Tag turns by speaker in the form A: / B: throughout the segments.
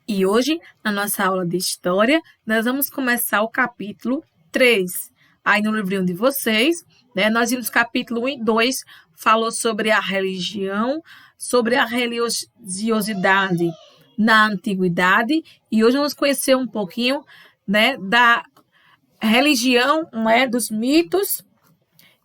A: E hoje, na nossa aula de História, nós vamos começar o capítulo 3. Aí no livrinho de vocês, né, nós vimos capítulo 1 e 2, falou sobre a religião, sobre a religiosidade na antiguidade, e hoje vamos conhecer um pouquinho, né, da religião, né, dos mitos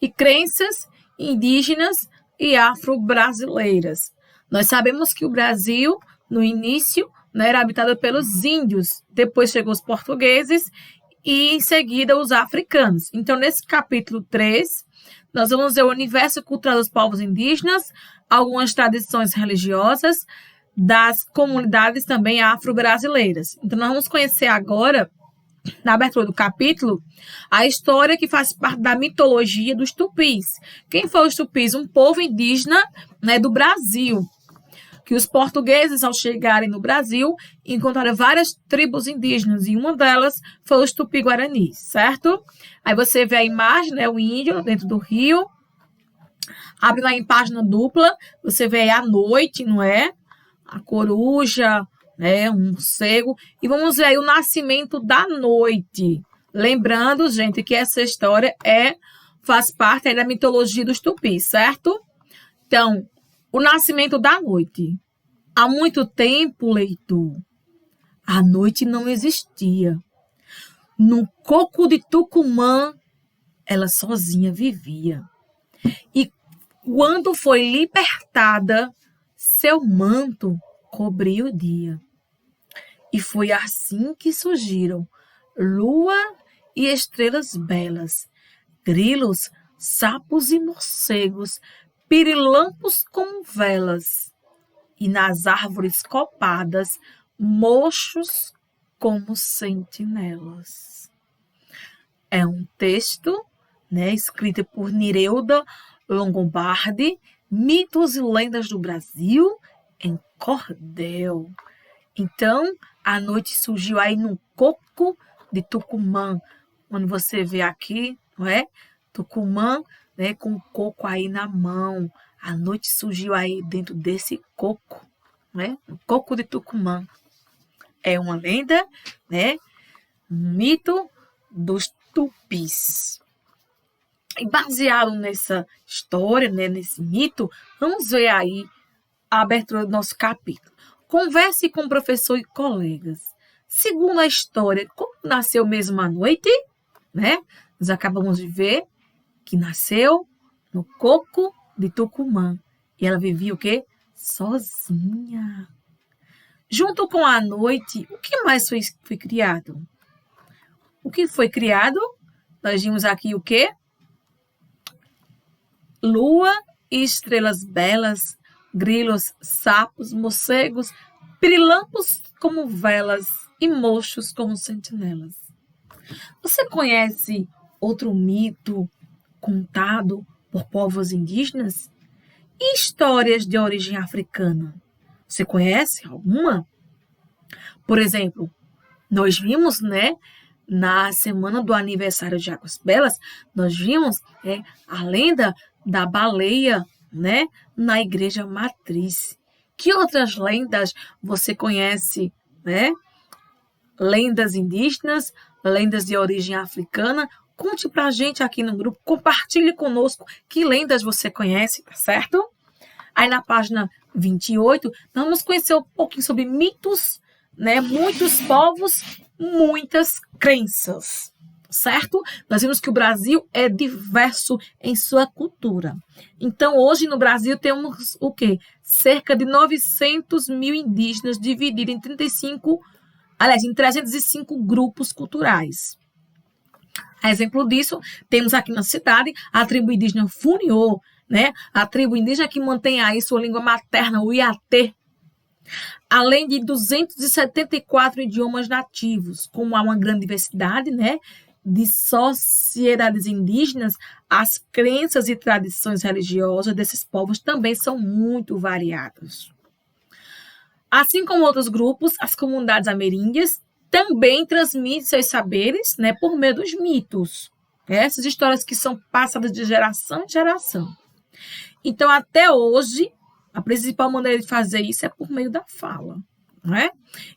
A: e crenças indígenas e afro-brasileiras. Nós sabemos que o Brasil, no início, né, era habitado pelos índios, depois chegou os portugueses e, em seguida, os africanos. Então, nesse capítulo 3, nós vamos ver o universo cultural dos povos indígenas, algumas tradições religiosas das comunidades também afro-brasileiras. Então, nós vamos conhecer agora, na abertura do capítulo, a história que faz parte da mitologia dos tupis. Quem foi os tupis? Um povo indígena, né, do Brasil, que os portugueses, ao chegarem no Brasil, encontraram várias tribos indígenas, e uma delas foi os tupi-guaranis, certo? Aí você vê a imagem, né, o índio dentro do rio, abre lá em página dupla, você vê aí a noite, não é? A coruja, né, um morcego, e vamos ver aí o nascimento da noite. Lembrando, gente, que essa história faz parte aí da mitologia dos tupis, certo? Então, o nascimento da noite. Há muito tempo, leitor, a noite não existia. No coco de Tucumã, ela sozinha vivia. E quando foi libertada, seu manto cobriu o dia. E foi assim que surgiram lua e estrelas belas, grilos, sapos e morcegos, pirilampos como velas, e nas árvores copadas, mochos como sentinelas. É um texto, né, escrito por Nireuda Longobardi, Mitos e Lendas do Brasil, em cordel. Então, a noite surgiu aí no coco de Tucumã, quando você vê aqui, não é? Tucumã, né, com o coco aí na mão. A noite surgiu aí dentro desse coco, né? O coco de Tucumã. É uma lenda, né? Um mito dos tupis. E baseado nessa história, né, nesse mito, vamos ver aí a abertura do nosso capítulo. Converse com o professor e colegas. Segundo a história, como nasceu mesmo à noite, né? Nós acabamos de ver que nasceu no coco de Tucumã. E ela vivia o quê? Sozinha. Junto com a noite, o que mais foi criado? O que foi criado? Nós vimos aqui o quê? Lua e estrelas belas, grilos, sapos, morcegos, pirilampos como velas e mochos como sentinelas. Você conhece outro mito contado por povos indígenas? E histórias de origem africana? Você conhece alguma? Por exemplo, nós vimos, né, na semana do aniversário de Águas Belas, nós vimos a lenda da baleia, né, na igreja matriz. Que outras lendas você conhece, né? Lendas indígenas, lendas de origem africana? Conte pra gente aqui no grupo, compartilhe conosco que lendas você conhece, tá certo? Aí na página 28, vamos conhecer um pouquinho sobre mitos, né? Muitos povos, muitas crenças, certo? Nós vimos que o Brasil é diverso em sua cultura. Então, hoje no Brasil temos o quê? Cerca de 900 mil indígenas divididos em 305 grupos culturais. A exemplo disso, temos aqui na cidade a tribo indígena Funiô, né? A tribo indígena que mantém aí sua língua materna, o Iatê, além de 274 idiomas nativos. Como há uma grande diversidade, né, de sociedades indígenas, as crenças e tradições religiosas desses povos também são muito variadas. Assim como outros grupos, as comunidades ameríndias também transmitem seus saberes, né, por meio dos mitos. Essas histórias que são passadas de geração em geração. Então, até hoje, a principal maneira de fazer isso é por meio da fala, não é?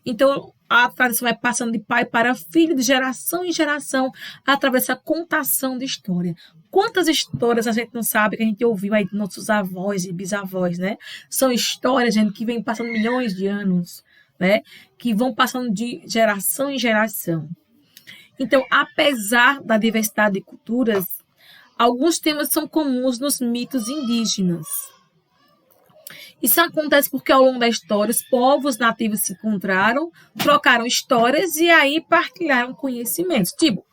A: Então, a tradição vai passando de pai para filho, de geração em geração, através dessa contação de história. Quantas histórias a gente não sabe que a gente ouviu aí de nossos avós e bisavós, né? São histórias, gente, que vêm passando milhões de anos, né? Que vão passando de geração em geração. Então, apesar da diversidade de culturas, alguns temas são comuns nos mitos indígenas. Isso acontece porque ao longo da história os povos nativos se encontraram, trocaram histórias e aí partilharam conhecimentos. Tipo,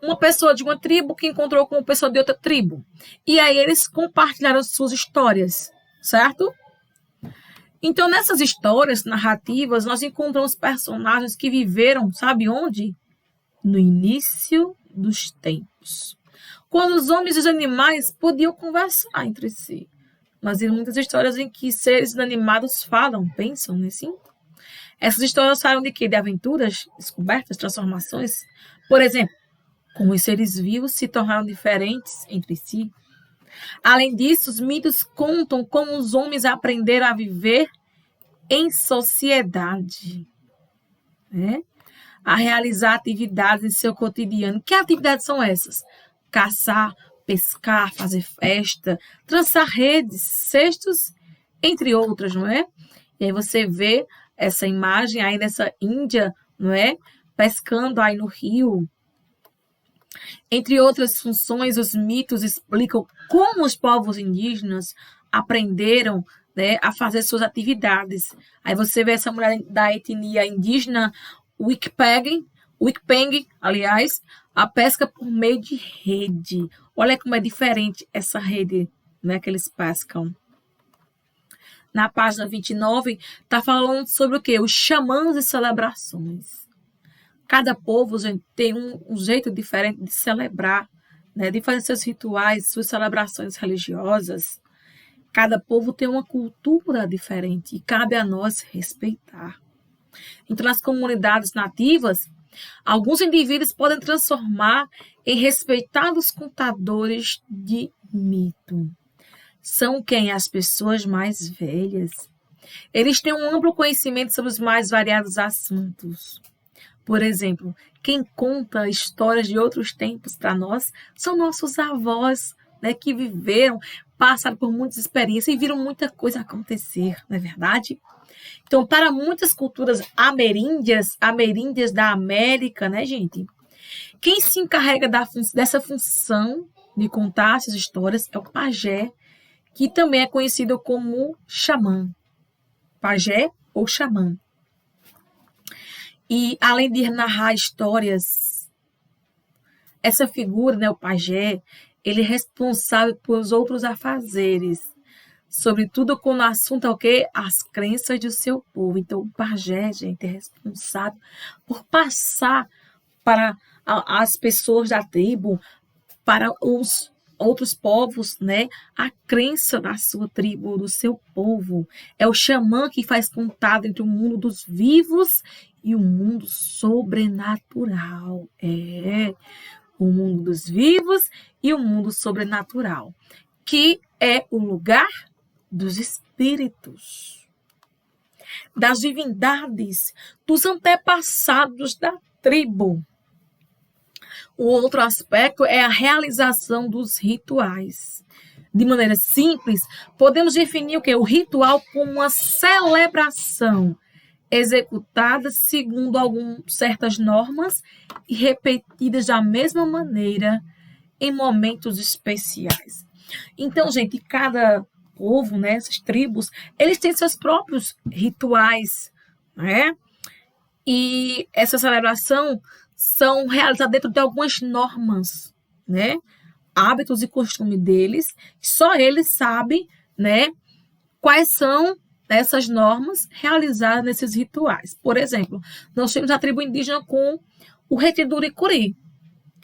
A: uma pessoa de uma tribo que encontrou com uma pessoa de outra tribo. E aí eles compartilharam suas histórias, certo? Então, nessas histórias narrativas, nós encontramos personagens que viveram, sabe onde? No início dos tempos. Quando os homens e os animais podiam conversar entre si. Nós vimos muitas histórias em que seres inanimados falam, pensam, né? Sim? Essas histórias falam de quê? De aventuras, descobertas, transformações. Por exemplo, como os seres vivos se tornaram diferentes entre si. Além disso, os mitos contam como os homens aprenderam a viver em sociedade, né? A realizar atividades em seu cotidiano. Que atividades são essas? Caçar, pescar, fazer festa, trançar redes, cestos, entre outras, não é? E aí você vê essa imagem aí dessa Índia, não é? Pescando aí no rio. Entre outras funções, os mitos explicam como os povos indígenas aprenderam, né, a fazer suas atividades. Aí você vê essa mulher da etnia indígena Wikipeng, aliás, a pesca por meio de rede. Olha como é diferente essa rede, né, que eles pescam. Na página 29, está falando sobre o quê? Os xamãs e celebrações. Cada povo, gente, tem um jeito diferente de celebrar, né, de fazer seus rituais, suas celebrações religiosas. Cada povo tem uma cultura diferente e cabe a nós respeitar. Então, nas comunidades nativas, alguns indivíduos podem transformar em respeitados contadores de mito. São quem? As pessoas mais velhas. Eles têm um amplo conhecimento sobre os mais variados assuntos. Por exemplo, quem conta histórias de outros tempos para nós são nossos avós, né, que viveram, passaram por muitas experiências e viram muita coisa acontecer, não é verdade? Então, para muitas culturas ameríndias da América, né, gente? Quem se encarrega dessa função de contar essas histórias é o pajé, que também é conhecido como xamã. Pajé ou xamã. E, além de narrar histórias, essa figura, né, o pajé, ele é responsável pelos outros afazeres. Sobretudo quando o assunto é o quê? As crenças do seu povo. Então, o pajé, gente, é responsável por passar para as pessoas da tribo, para os outros povos, né? A crença da sua tribo, do seu povo. É o xamã que faz contato entre o mundo dos vivos e o mundo sobrenatural. É o mundo dos vivos e o mundo sobrenatural, que é o lugar dos espíritos, das divindades, dos antepassados da tribo. O outro aspecto é a realização dos rituais. De maneira simples, podemos definir o quê? O ritual como uma celebração executada segundo certas normas e repetidas da mesma maneira em momentos especiais. Então, gente, cada povo, né, essas tribos, eles têm seus próprios rituais, né? E essa celebração são realizadas dentro de algumas normas, né? Hábitos e costumes deles, só eles sabem, né, quais são essas normas realizadas nesses rituais. Por exemplo, nós temos a tribo indígena com o retiro do Uricuri,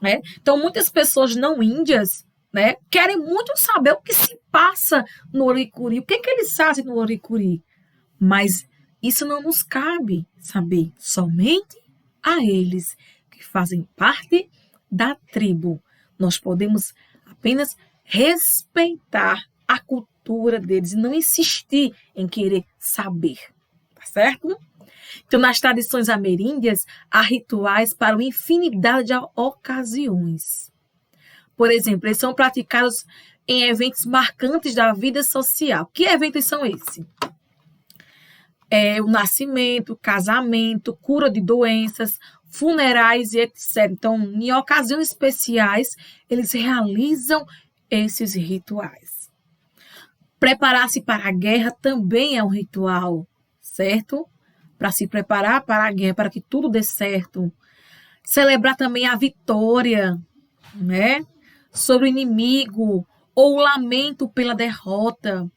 A: né? Então, muitas pessoas não índias, né, querem muito saber o que se passa no Uricuri, o que eles fazem no Uricuri. Mas isso não nos cabe saber, somente a eles que fazem parte da tribo. Nós podemos apenas respeitar a cultura deles e não insistir em querer saber, tá certo? Então, nas tradições ameríndias, há rituais para uma infinidade de ocasiões. Por exemplo, eles são praticados em eventos marcantes da vida social. Que eventos são esses? O nascimento, casamento, cura de doenças, funerais e etc. Então, em ocasiões especiais, eles realizam esses rituais. Preparar-se para a guerra também é um ritual, certo? Para se preparar para a guerra, para que tudo dê certo. Celebrar também a vitória, né? Sobre o inimigo, ou o lamento pela derrota.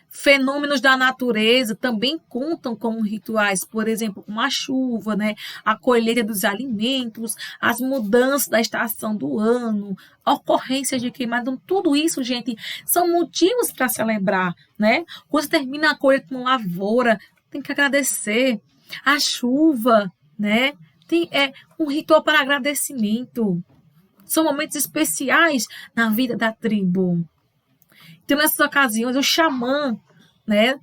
A: Fenômenos da natureza também contam como rituais, por exemplo, como a chuva, né? A colheita dos alimentos, as mudanças da estação do ano, a ocorrência de queimada. Então, tudo isso, gente, são motivos para celebrar, né? Quando termina a colheita com lavoura, tem que agradecer. A chuva, né? É um ritual para agradecimento. São momentos especiais na vida da tribo. Então, nessas ocasiões, o xamã, né,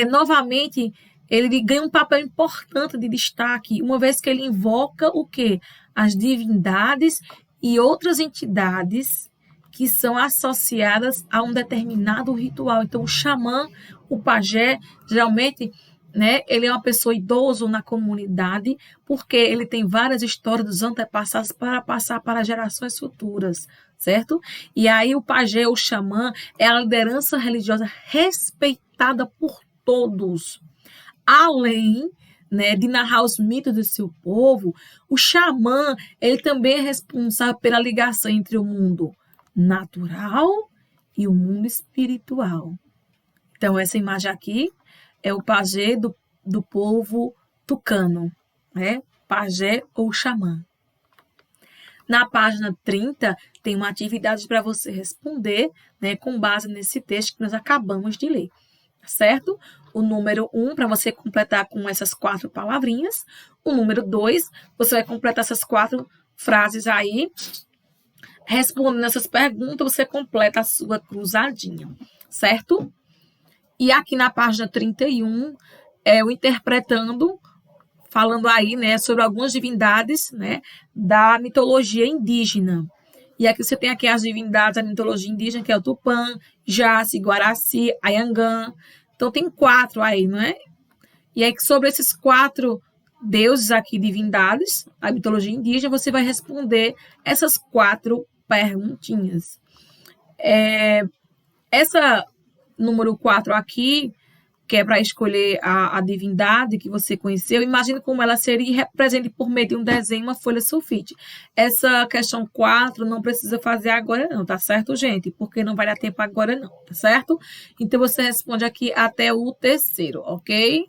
A: novamente, ele ganha um papel importante de destaque, uma vez que ele invoca o quê? As divindades e outras entidades que são associadas a um determinado ritual. Então, o xamã, o pajé, geralmente, né, ele é uma pessoa idoso na comunidade, porque ele tem várias histórias dos antepassados para passar para gerações futuras, certo? E aí o pajé, o xamã, é a liderança religiosa respeitada por todos. Além, né, de narrar os mitos do seu povo, o xamã, ele também é responsável pela ligação entre o mundo natural e o mundo espiritual. Então, essa imagem aqui é o pajé do povo tucano, né? Pajé ou xamã. Na página 30, tem uma atividade para você responder, né, com base nesse texto que nós acabamos de ler, certo? O número 1, para você completar com essas 4 palavrinhas. O número 2, você vai completar essas 4 frases aí. Respondendo essas perguntas, você completa a sua cruzadinha, certo? E aqui na página 31, o interpretando, falando aí, né, sobre algumas divindades, né, da mitologia indígena. E aqui você tem aqui as divindades da mitologia indígena, que é o Tupã, Jaci, Guaraci, Ayangã. Então, tem 4 aí, não é? E aí, sobre esses 4 deuses aqui, divindades, a mitologia indígena, você vai responder essas 4 perguntinhas. Essa número 4 aqui, que é para escolher a divindade que você conheceu, imagine como ela seria e represente por meio de um desenho uma folha sulfite. Essa questão 4 não precisa fazer agora não, tá certo, gente? Porque não vai dar tempo agora não, tá certo? Então, você responde aqui até o terceiro, ok?